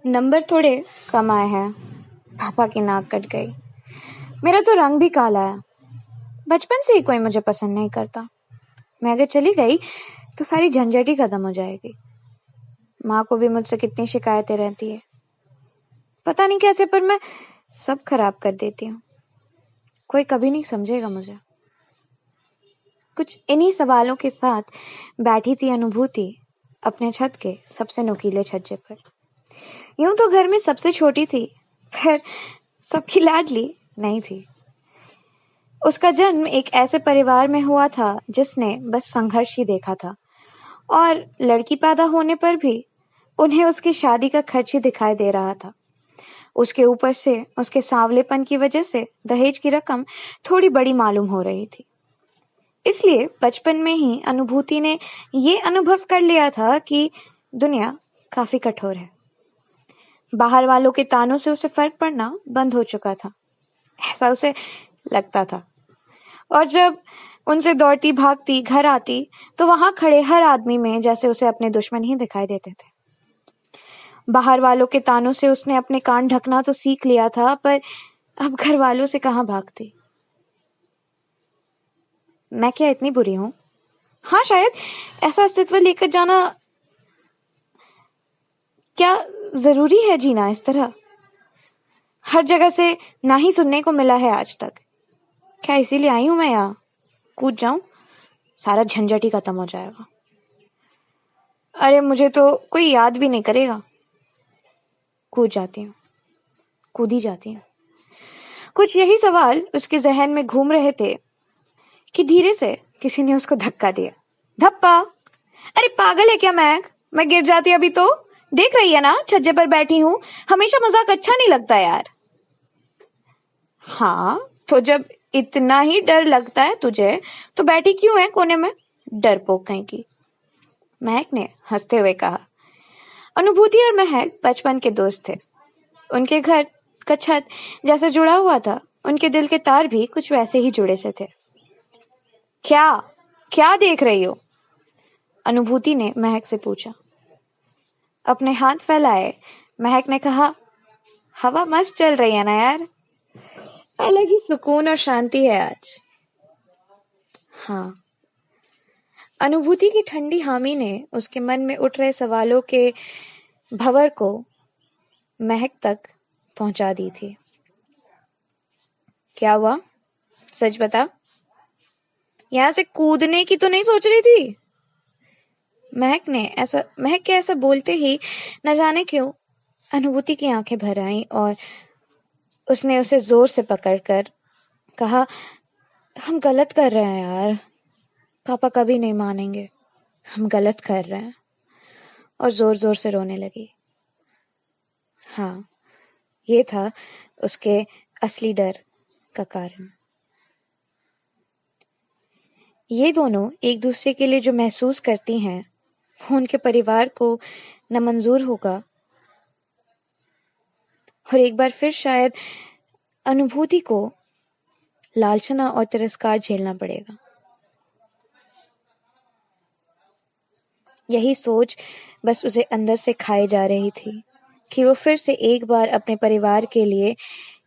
Number थोड़े कम आए हैं। पापा की नाक कट गई। मेरा तो रंग भी काला है। बचपन से ही कोई मुझे पसंद नहीं करता। मैं अगर चली गई तो सारी झंझट ही खत्म हो जाएगी। माँ को भी मुझसे कितनी शिकायतें रहती है। पता नहीं कैसे, पर मैं सब खराब कर देती हूँ। कोई कभी नहीं समझेगा मुझे। कुछ इन्हीं सवालों के साथ बैठी थी अनुभूति अपने छत के सबसे नुकीले छज्जे पर। यूं तो घर में सबसे छोटी थी, पर सबकी लाडली नहीं थी। उसका जन्म एक ऐसे परिवार में हुआ था जिसने बस संघर्ष ही देखा था, और लड़की पैदा होने पर भी उन्हें उसकी शादी का खर्च ही दिखाई दे रहा था। उसके ऊपर से उसके सांवलेपन की वजह से दहेज की रकम थोड़ी बड़ी मालूम हो रही थी। इसलिए बचपन में ही अनुभूति ने ये अनुभव कर लिया था कि दुनिया काफी कठोर है। बाहर वालों के तानों से उसे फर्क पड़ना बंद हो चुका था, ऐसा उसे लगता था। और जब उनसे दौड़ती भागती घर आती तो वहां खड़े हर आदमी में जैसे उसे अपने दुश्मन ही दिखाई देते थे। बाहर वालों के तानों से उसने अपने कान ढकना तो सीख लिया था, पर अब घर वालों से कहां भागती। मैं क्या इतनी बुरी हूं? हाँ, शायद ऐसा अस्तित्व लेकर जाना क्या जरूरी है, जीना इस तरह? हर जगह से ना ही सुनने को मिला है आज तक। क्या इसीलिए आई हूं मैं यहाँ? कूद जाऊं, सारा झंझट ही खत्म हो जाएगा। अरे मुझे तो कोई याद भी नहीं करेगा। कूद जाती हूँ, कूद ही जाती हूँ। कुछ यही सवाल उसके जहन में घूम रहे थे कि धीरे से किसी ने उसको धक्का दिया। धप्पा! अरे पागल है क्या मैं गिर जाती अभी तो। देख रही है ना, छज्जे पर बैठी हूँ। हमेशा मजाक अच्छा नहीं लगता यार। हाँ, तो जब इतना ही डर लगता है तुझे तो बैठी क्यों है कोने में, डरपोक कहीं की। महक ने हंसते हुए कहा। अनुभूति और महक बचपन के दोस्त थे। उनके घर का छत जैसे जुड़ा हुआ था, उनके दिल के तार भी कुछ वैसे ही जुड़े से थे। क्या क्या देख रही हो? अनुभूति ने महक से पूछा। अपने हाथ फैलाए महक ने कहा, हवा मस्त चल रही है ना यार, अलग ही सुकून और शांति है आज। हाँ। अनुभूति की ठंडी हामी ने उसके मन में उठ रहे सवालों के भंवर को महक तक पहुंचा दी थी। क्या हुआ? सच बता। यहां से कूदने की तो नहीं सोच रही थी? महक के ऐसा बोलते ही न जाने क्यों अनुभूति की आंखें भर आईं और उसने उसे जोर से पकड़कर कहा, हम गलत कर रहे हैं यार। पापा कभी नहीं मानेंगे। हम गलत कर रहे हैं। और जोर जोर से रोने लगी। हाँ, ये था उसके असली डर का कारण। ये दोनों एक दूसरे के लिए जो महसूस करती हैं वो उनके परिवार को न मंजूर होगा, और एक बार फिर शायद अनुभूति को लालचना और तिरस्कार झेलना पड़ेगा। यही सोच बस उसे अंदर से खाए जा रही थी कि वो फिर से एक बार अपने परिवार के लिए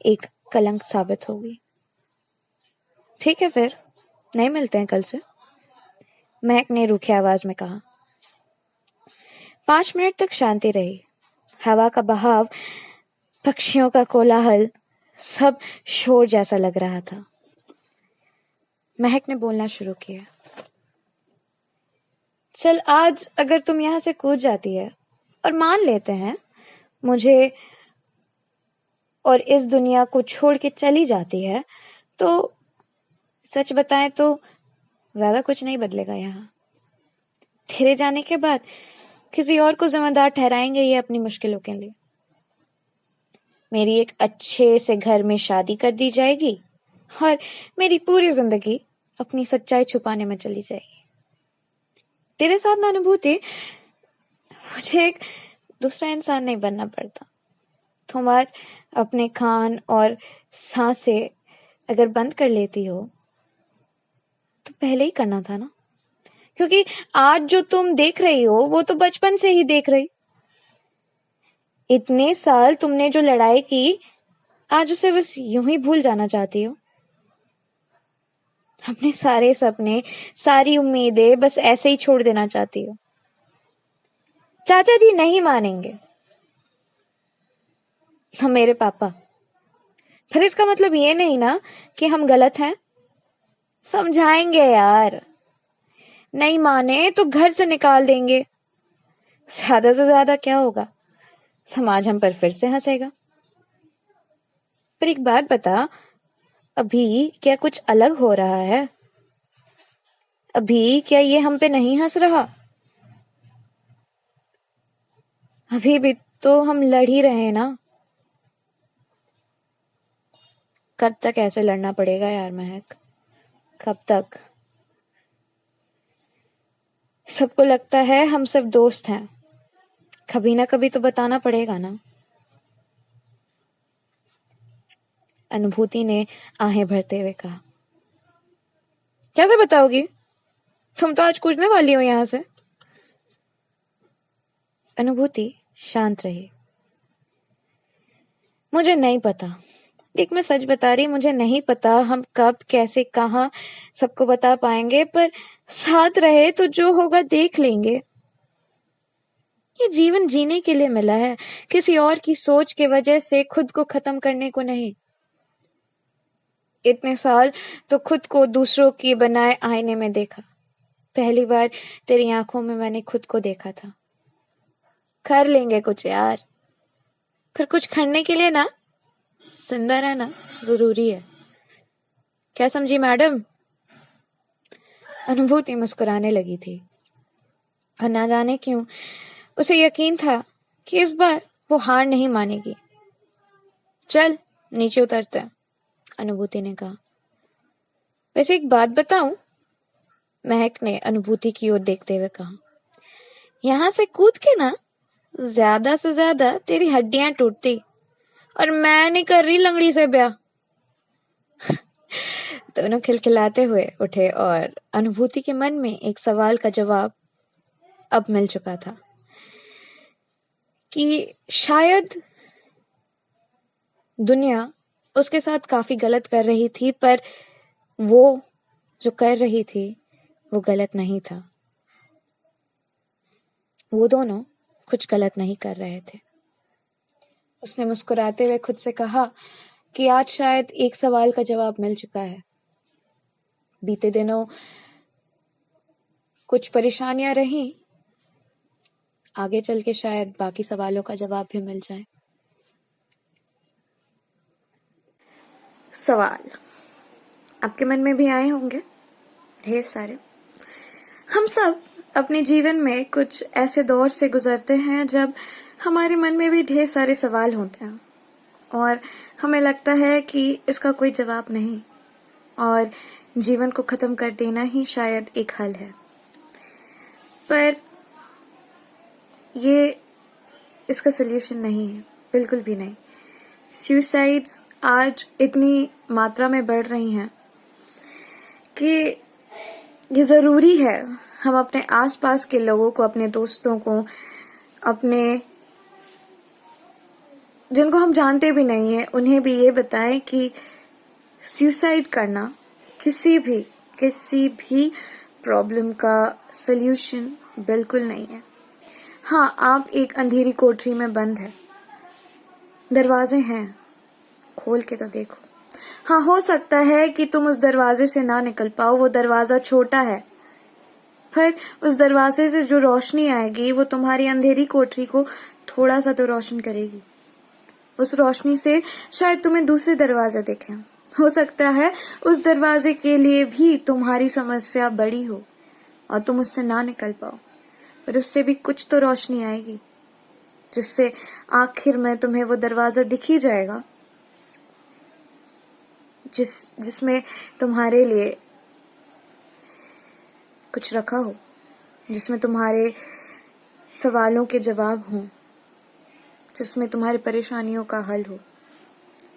एक कलंक साबित होगी। ठीक है, फिर नहीं मिलते हैं कल से, महक ने रूखे आवाज में कहा। 5 मिनट तक शांति रही। हवा का बहाव, पक्षियों का कोलाहल, सब शोर जैसा लग रहा था। महक ने बोलना शुरू किया। चल, आज अगर तुम यहां से कूद जाती है और मान लेते हैं मुझे और इस दुनिया को छोड़ के चली जाती है, तो सच बताएं तो ज्यादा कुछ नहीं बदलेगा यहाँ। तेरे जाने के बाद किसी और को जिम्मेदार ठहराएंगे ये अपनी मुश्किलों के लिए। मेरी एक अच्छे से घर में शादी कर दी जाएगी और मेरी पूरी जिंदगी अपनी सच्चाई छुपाने में चली जाएगी। तेरे साथ ना अनुभूति, मुझे एक दूसरा इंसान नहीं बनना पड़ता। तुम आज अपने कान और सांसें अगर बंद कर लेती हो तो पहले ही करना था ना, क्योंकि आज जो तुम देख रही हो वो तो बचपन से ही देख रही। इतने साल तुमने जो लड़ाई की, आज उसे बस यूं ही भूल जाना चाहती हो? अपने सारे सपने, सारी उम्मीदें बस ऐसे ही छोड़ देना चाहती हो? चाचा जी नहीं मानेंगे, हम मेरे पापा। फिर इसका मतलब ये नहीं ना कि हम गलत हैं। समझाएंगे यार, नहीं माने तो घर से निकाल देंगे। ज्यादा से ज्यादा क्या होगा, समाज हम पर फिर से हंसेगा। पर एक बात बता, अभी क्या कुछ अलग हो रहा है? अभी क्या ये हम पे नहीं हंस रहा? अभी भी तो हम लड़ ही रहे हैं ना। कब तक ऐसे लड़ना पड़ेगा यार महक, कब तक? सबको लगता है हम सब दोस्त हैं, कभी ना कभी तो बताना पड़ेगा ना। अनुभूति ने आहें भरते हुए कहा। कैसे बताओगी? तुम तो आज कूदने वाली हो यहां से। अनुभूति शांत रही। मुझे नहीं पता, देख मैं सच बता रही, मुझे नहीं पता हम कब कैसे कहाँ सबको बता पाएंगे, पर साथ रहे तो जो होगा देख लेंगे। ये जीवन जीने के लिए मिला है, किसी और की सोच की वजह से खुद को खत्म करने को नहीं। इतने साल तो खुद को दूसरों की बनाए आईने में देखा, पहली बार तेरी आंखों में मैंने खुद को देखा था। कर लेंगे कुछ यार, फिर कुछ करने के लिए ना जिंदा रहना जरूरी है। क्या समझी मैडम? अनुभूति मुस्कुराने लगी थी, और ना जाने क्यों उसे यकीन था कि इस बार वो हार नहीं मानेगी। चल नीचे उतरते हैं, अनुभूति ने कहा। वैसे एक बात बताऊं, महक ने अनुभूति की ओर देखते हुए कहा। यहां से कूद के ना ज्यादा से ज्यादा तेरी हड्डियां टूटती, और मैं नहीं कर रही लंगड़ी से ब्याह। दोनों खिलखिलाते हुए उठे और अनुभूति के मन में एक सवाल का जवाब अब मिल चुका था कि शायद दुनिया उसके साथ काफी गलत कर रही थी, पर वो जो कर रही थी वो गलत नहीं था। वो दोनों कुछ गलत नहीं कर रहे थे। उसने मुस्कुराते हुए खुद से कहा कि आज शायद एक सवाल का जवाब मिल चुका है। बीते दिनों कुछ परेशानियां रही, आगे चल के शायद बाकी सवालों का जवाब भी मिल जाए। सवाल आपके मन में भी आए होंगे ढेर सारे। हम सब अपने जीवन में कुछ ऐसे दौर से गुजरते हैं जब हमारे मन में भी ढेर सारे सवाल होते हैं, और हमें लगता है कि इसका कोई जवाब नहीं, और जीवन को खत्म कर देना ही शायद एक हल है। पर ये इसका सल्यूशन नहीं है, बिल्कुल भी नहीं। सुसाइड्स आज इतनी मात्रा में बढ़ रही हैं कि ये जरूरी है हम अपने आसपास के लोगों को, अपने दोस्तों को, अपने जिनको हम जानते भी नहीं है, उन्हें भी ये बताएं कि सुसाइड करना किसी भी प्रॉब्लम का सल्यूशन बिल्कुल नहीं है। हाँ, आप एक अंधेरी कोठरी में बंद है, दरवाजे हैं, खोल के तो देखो। हाँ, हो सकता है कि तुम उस दरवाजे से ना निकल पाओ, वो दरवाजा छोटा है, पर उस दरवाजे से जो रोशनी आएगी वो तुम्हारी अंधेरी कोठरी को थोड़ा सा तो रोशन करेगी। उस रोशनी से शायद तुम्हें दूसरे दरवाजे दिखें। हो सकता है उस दरवाजे के लिए भी तुम्हारी समस्या बड़ी हो और तुम उससे ना निकल पाओ, पर उससे भी कुछ तो रोशनी आएगी जिससे आखिर में तुम्हें वो दरवाजा दिख ही जाएगा जिसमें तुम्हारे लिए कुछ रखा हो, जिसमें तुम्हारे सवालों के जवाब हों, जिसमें तुम्हारी परेशानियों का हल हो।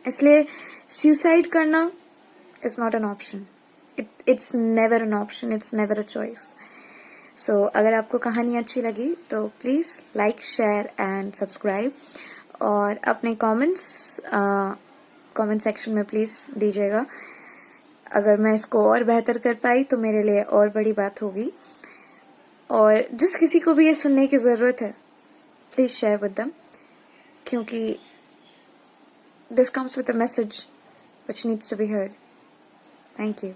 इसलिए सुसाइड करना is not an option, it's never an option, it's never a choice. So अगर आपको कहानी अच्छी लगी तो please like, share and subscribe. और अपने कमेंट सेक्शन में प्लीज़ दीजिएगा। अगर मैं इसको और बेहतर कर पाई तो मेरे लिए और बड़ी बात होगी। और जिस किसी को भी ये सुनने की ज़रूरत है, प्लीज़ शेयर विद देम, क्योंकि this comes with a message which needs to be heard. Thank you.